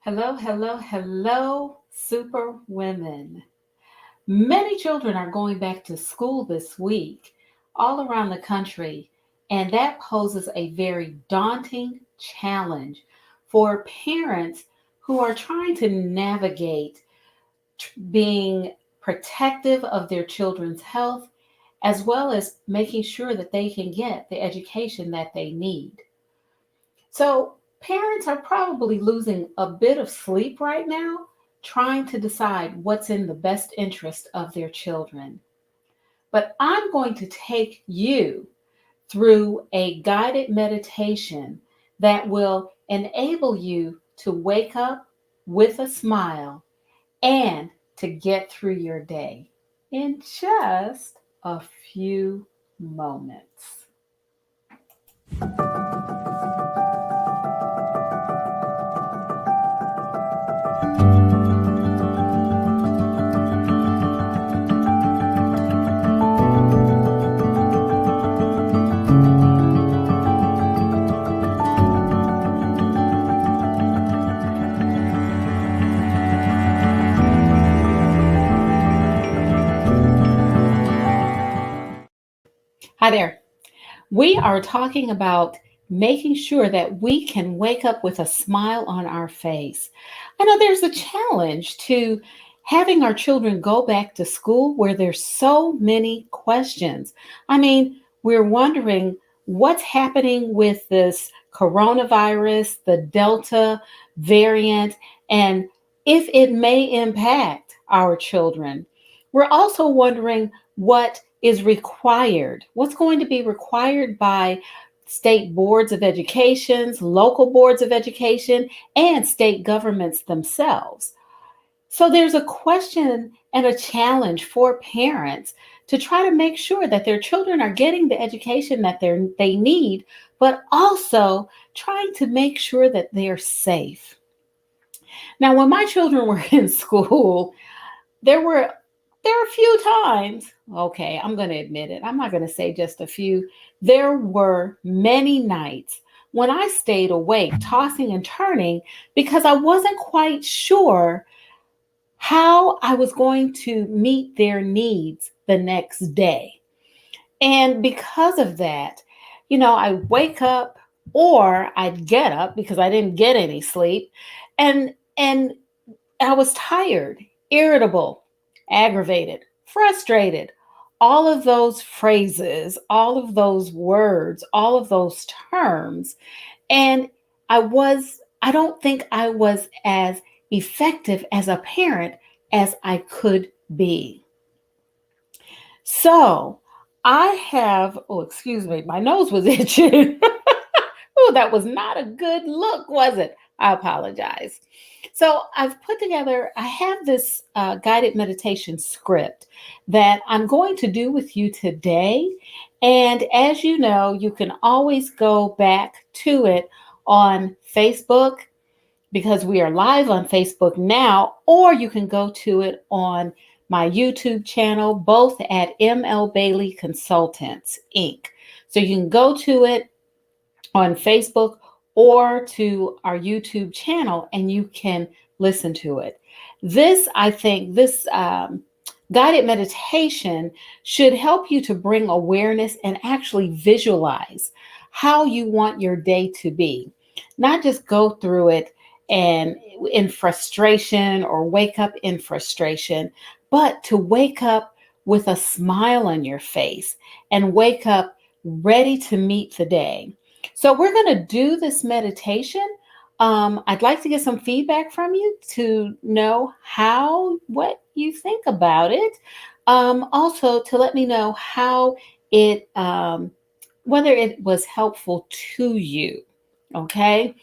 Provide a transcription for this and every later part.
Hello, hello, hello, super women. Many children are going back to school this week all around the country, and that poses a very daunting challenge for parents who are trying to navigate being protective of their children's health as well as making sure that they can get the education that they need. So, parents are probably losing a bit of sleep right now, trying to decide what's in the best interest of their children. But I'm going to take you through a guided meditation that will enable you to wake up with a smile and to get through your day in just a few moments. Hi there. We are talking about making sure that we can wake up with a smile on our face. I know there's a challenge to having our children go back to school where there's so many questions. I mean, we're wondering what's happening with this coronavirus, the Delta variant, and if it may impact our children. We're also wondering what is required, what's going to be required by state boards of educations, local boards of education, and state governments themselves. So there's a question and a challenge for parents to try to make sure that their children are getting the education that they need, but also trying to make sure that they're safe. Now, when my children were in school, there were a few times, okay, I'm going to admit it. I'm not going to say just a few. There were many nights when I stayed awake, tossing and turning because I wasn't quite sure how I was going to meet their needs the next day. And because of that, I wake up or I'd get up because I didn't get any sleep and I was tired, irritable, aggravated, frustrated. All of those phrases, all of those words, all of those terms. And I don't think I was as effective as a parent as I could be. So I have, oh, excuse me, my nose was itching. Oh, that was not a good look, was it? I apologize. So I've put together, I have this guided meditation script that I'm going to do with you today. And as you know, you can always go back to it on Facebook because we are live on Facebook now, or you can go to it on my YouTube channel, both at ML Bailey Consultants, Inc. So you can go to it on Facebook or to our YouTube channel and you can listen to it. I think, this guided meditation should help you to bring awareness and actually visualize how you want your day to be, not just go through it and in frustration or wake up in frustration, but to wake up with a smile on your face and wake up ready to meet the day. So we're going to do this meditation. I'd like to get some feedback from you to know what you think about it. Also to let me know how whether it was helpful to you. Okay.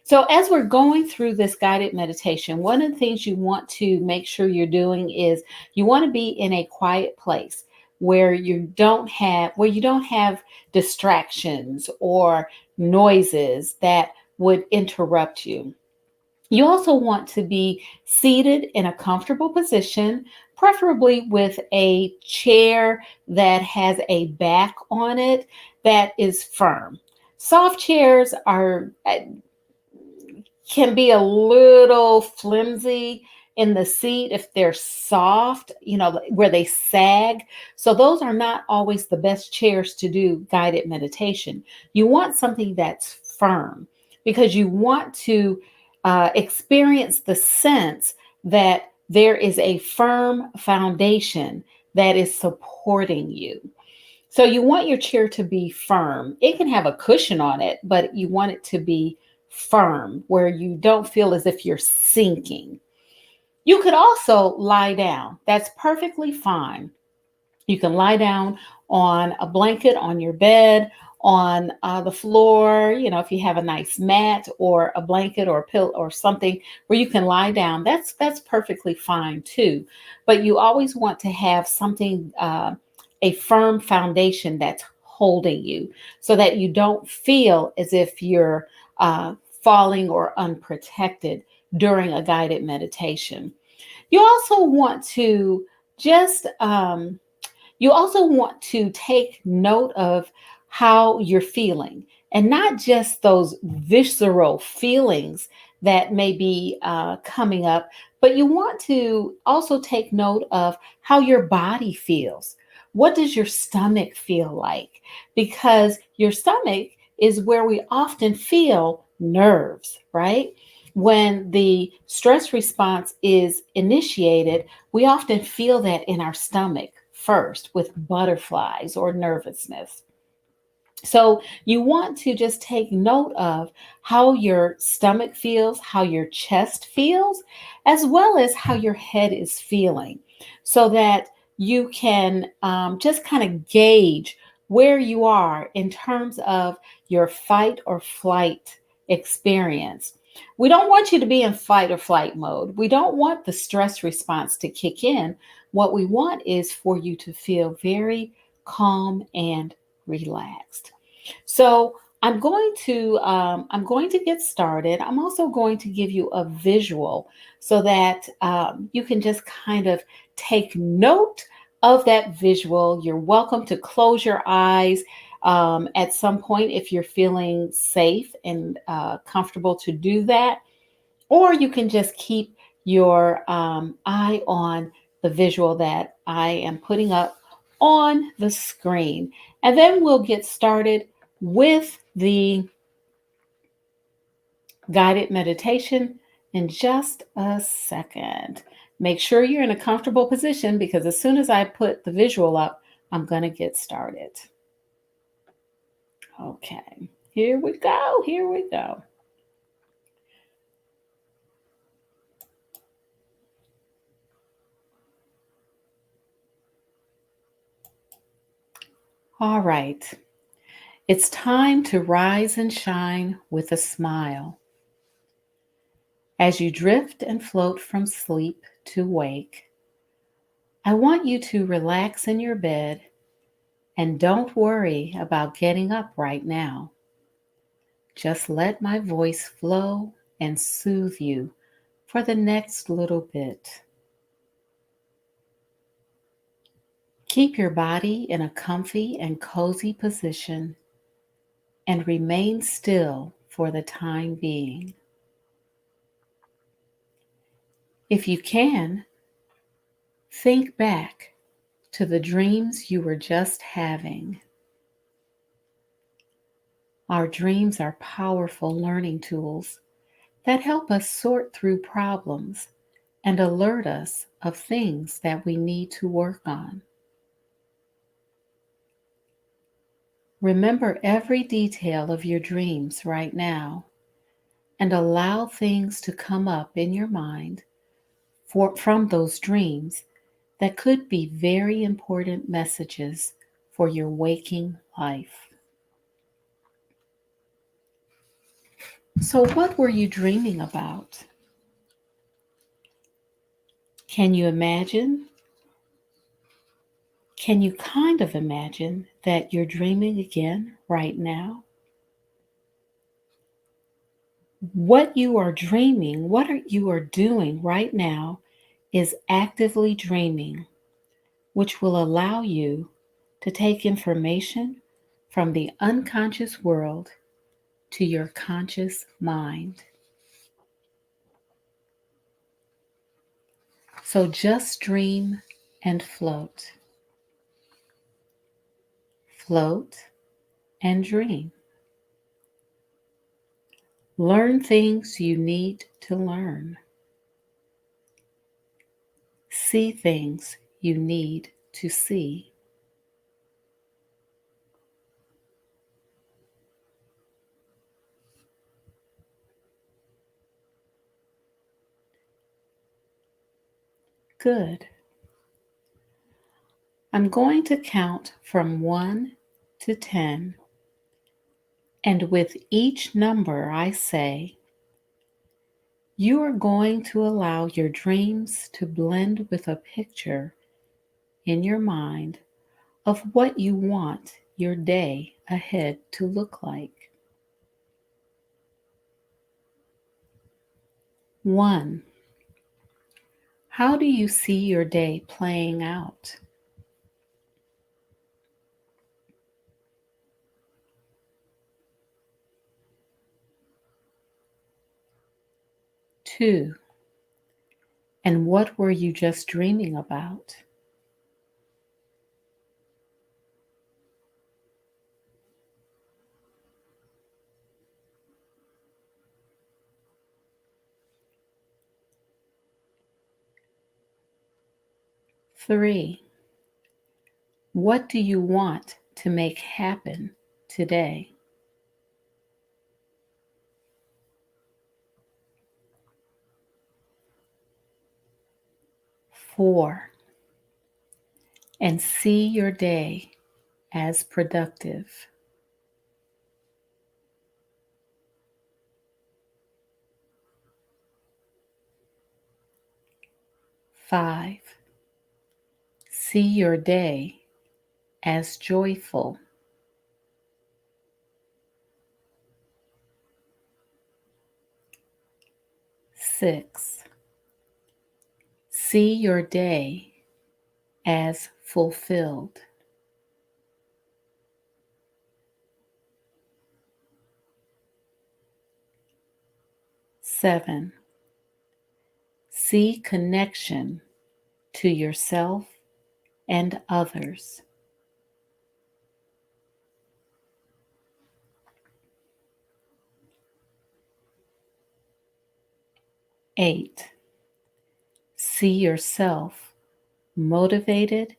So as we're going through this guided meditation, one of the things you want to make sure you're doing is you want to be in a quiet place where you don't have distractions or noises that would interrupt you. You also want to be seated in a comfortable position, preferably with a chair that has a back on it that is firm. Soft chairs are can be a little flimsy in the seat if they're soft, where they sag. So those are not always the best chairs to do guided meditation. You want something that's firm because you want to experience the sense that there is a firm foundation that is supporting you. So you want your chair to be firm. It can have a cushion on it, but you want it to be firm where you don't feel as if you're sinking. You could also lie down. That's perfectly fine. You can lie down on a blanket on your bed, on the floor, if you have a nice mat or a blanket or a pillow or something where you can lie down, that's perfectly fine too. But you always want to have something, a firm foundation that's holding you so that you don't feel as if you're falling or unprotected during a guided meditation. You also want to just you also want to take note of how you're feeling and not just those visceral feelings that may be coming up, but you want to also take note of how your body feels. What does your stomach feel like? Because your stomach is where we often feel nerves, right? When the stress response is initiated, we often feel that in our stomach first with butterflies or nervousness. So you want to just take note of how your stomach feels, how your chest feels, as well as how your head is feeling, so that you can just kind of gauge where you are in terms of your fight or flight experience. We don't want you to be in fight or flight mode. We don't want the stress response to kick in. What we want is for you to feel very calm and relaxed. So I'm going to get started. I'm also going to give you a visual so that you can just kind of take note of that visual. You're welcome to close your eyes at some point if you're feeling safe and comfortable to do that, or you can just keep your eye on the visual that I am putting up on the screen. And then we'll get started with the guided meditation in just a second. Make sure you're in a comfortable position because as soon as I put the visual up, I'm going to get started. Okay, here we go. Here we go. All right. It's time to rise and shine with a smile. As you drift and float from sleep to wake, I want you to relax in your bed and don't worry about getting up right now. Just let my voice flow and soothe you for the next little bit. Keep your body in a comfy and cozy position and remain still for the time being. If you can, think back to the dreams you were just having. Our dreams are powerful learning tools that help us sort through problems and alert us of things that we need to work on. Remember every detail of your dreams right now and allow things to come up in your mind from those dreams that could be very important messages for your waking life. So, what were you dreaming about? Can you imagine? Can you kind of imagine that you're dreaming again right now? What you are dreaming, you are doing right now is actively dreaming, which will allow you to take information from the unconscious world to your conscious mind. So just dream and float. Float and dream. Learn things you need to learn. See things you need to see. Good. I'm going to count from 1 to 10, and with each number I say, you are going to allow your dreams to blend with a picture in your mind of what you want your day ahead to look like. 1. How do you see your day playing out? 2. And what were you just dreaming about? 3. What do you want to make happen today? 4. And see your day as productive. 5. See your day as joyful. 6. See your day as fulfilled. 7. See connection to yourself and others. 8. See yourself motivated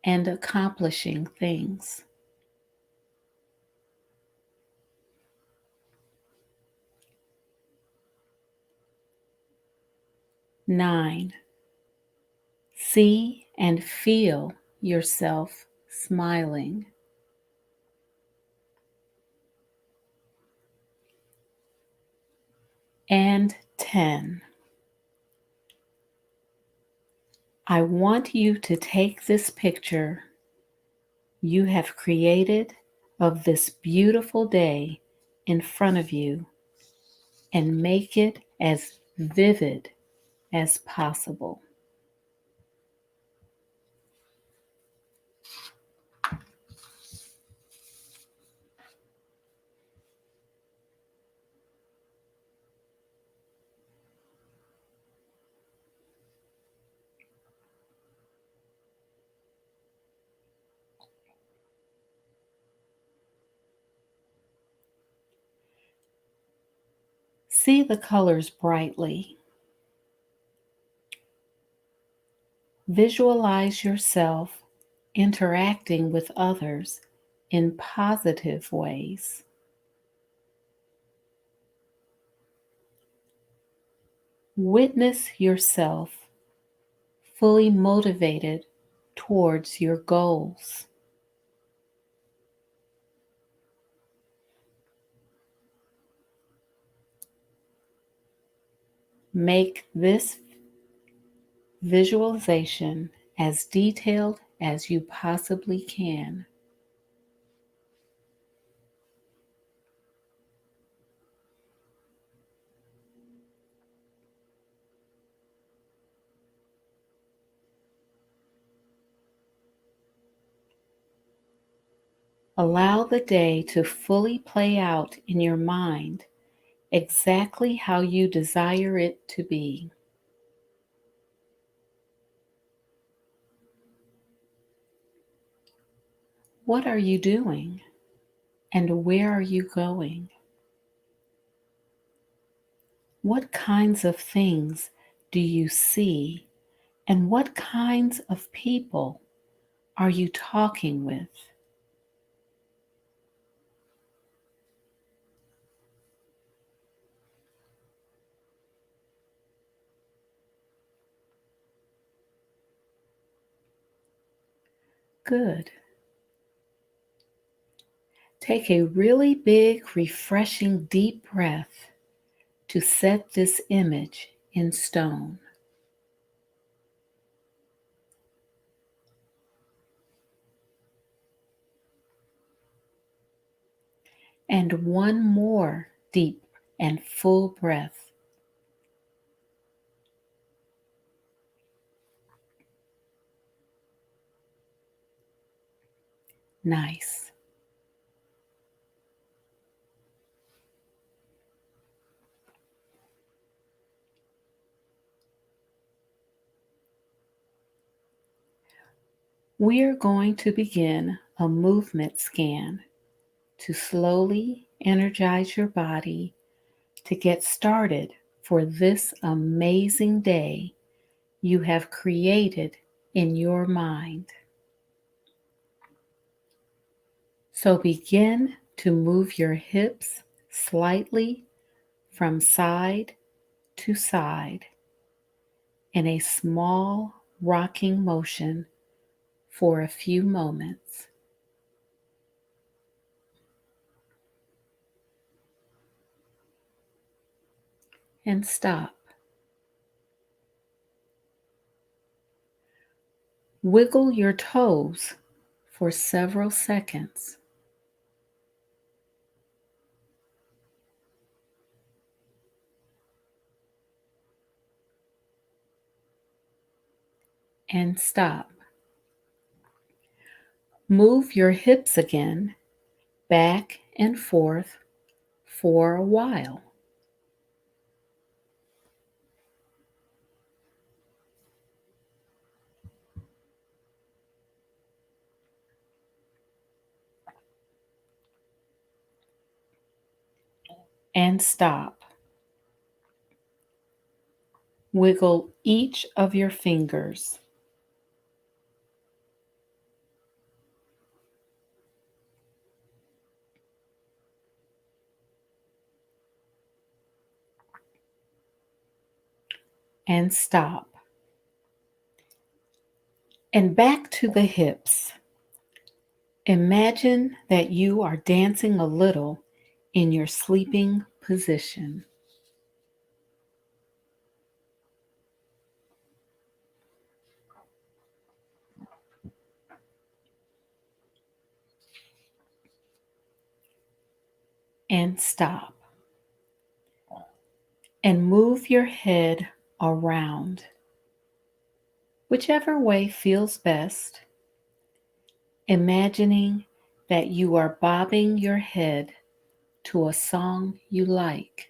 and accomplishing things. 9. See and feel yourself smiling. 10. I want you to take this picture you have created of this beautiful day in front of you and make it as vivid as possible. See the colors brightly. Visualize yourself interacting with others in positive ways. Witness yourself fully motivated towards your goals. Make this visualization as detailed as you possibly can. Allow the day to fully play out in your mind exactly how you desire it to be. What are you doing? And where are you going? What kinds of things do you see? And what kinds of people are you talking with? Good. Take a really big, refreshing, deep breath to set this image in stone. And one more deep and full breath. Nice. We're going to begin a movement scan to slowly energize your body to get started for this amazing day you have created in your mind. So begin to move your hips slightly from side to side in a small rocking motion for a few moments. And stop. Wiggle your toes for several seconds. And stop. Move your hips again, back and forth for a while. And stop. Wiggle each of your fingers. And stop. And back to the hips. Imagine that you are dancing a little in your sleeping position. And stop. And move your head around, whichever way feels best, imagining that you are bobbing your head to a song you like.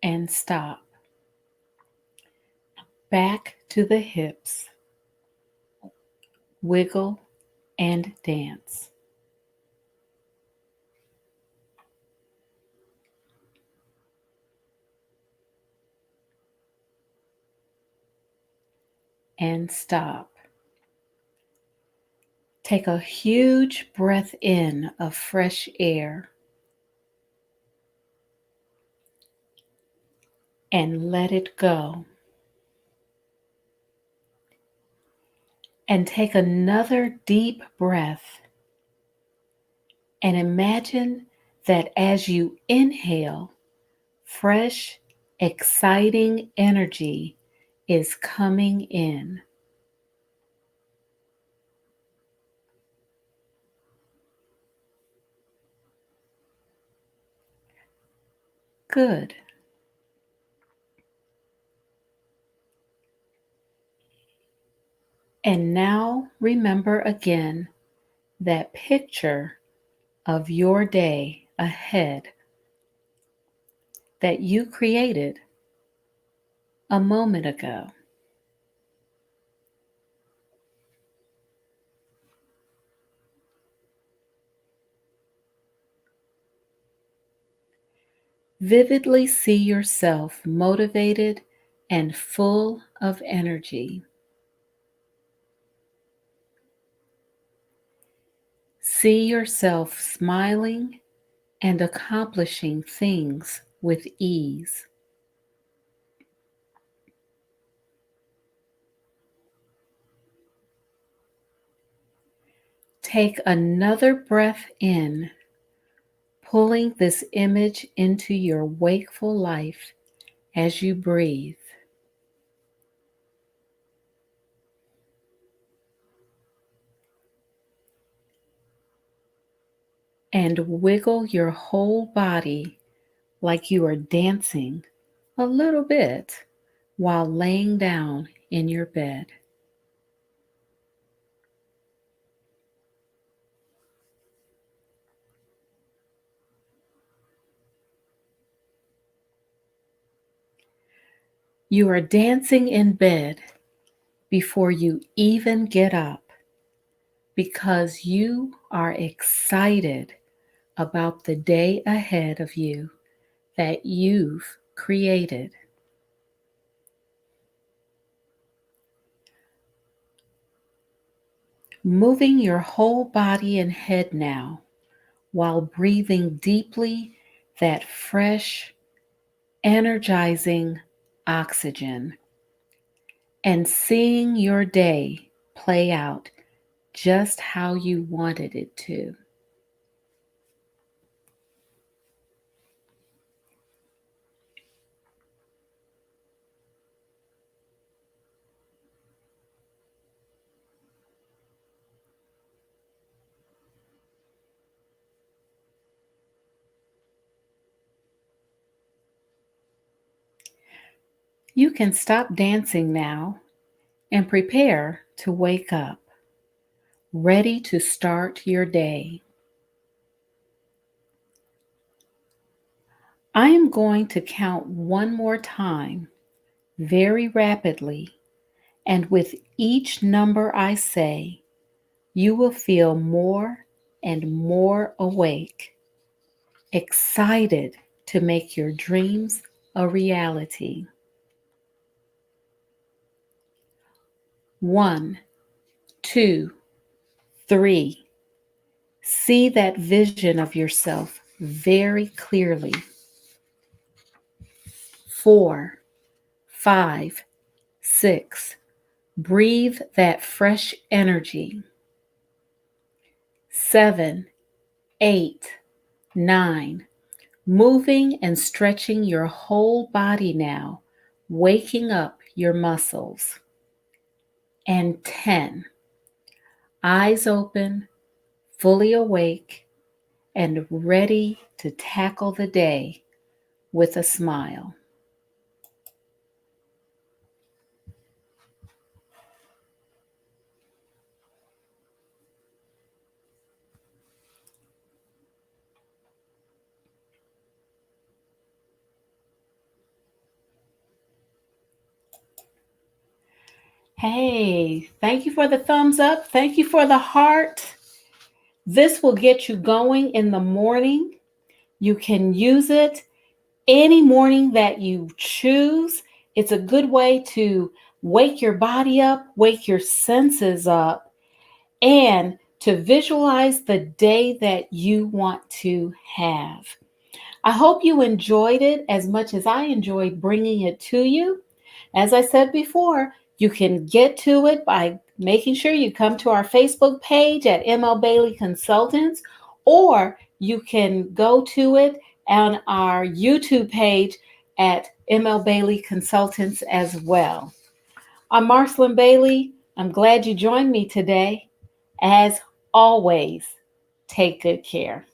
And stop. Back to the hips. Wiggle and dance. And stop. Take a huge breath in of fresh air and let it go. And take another deep breath and imagine that as you inhale, fresh, exciting energy is coming in. Good. And now remember again that picture of your day ahead that you created a moment ago. Vividly see yourself motivated and full of energy. See yourself smiling and accomplishing things with ease. Take another breath in, pulling this image into your wakeful life as you breathe. And wiggle your whole body like you are dancing a little bit while laying down in your bed. You are dancing in bed before you even get up because you are excited about the day ahead of you that you've created. Moving your whole body and head now while breathing deeply that fresh, energizing oxygen and seeing your day play out just how you wanted it to. You can stop dancing now and prepare to wake up, ready to start your day. I am going to count one more time very rapidly, and with each number I say, you will feel more and more awake, excited to make your dreams a reality. 1, 2, 3. See that vision of yourself very clearly. 4, 5, 6. Breathe that fresh energy. 7, 8, 9. Moving and stretching your whole body now, waking up your muscles. And 10. Eyes open, fully awake, and ready to tackle the day with a smile. Hey, thank you for the thumbs up. Thank you for the heart. This will get you going in the morning. You can use it any morning that you choose. It's a good way to wake your body up, wake your senses up, and to visualize the day that you want to have. I hope you enjoyed it as much as I enjoyed bringing it to you. As I said before, you can get to it by making sure you come to our Facebook page at ML Bailey Consultants, or you can go to it on our YouTube page at ML Bailey Consultants as well. I'm Marcyline Bailey. I'm glad you joined me today. As always, take good care.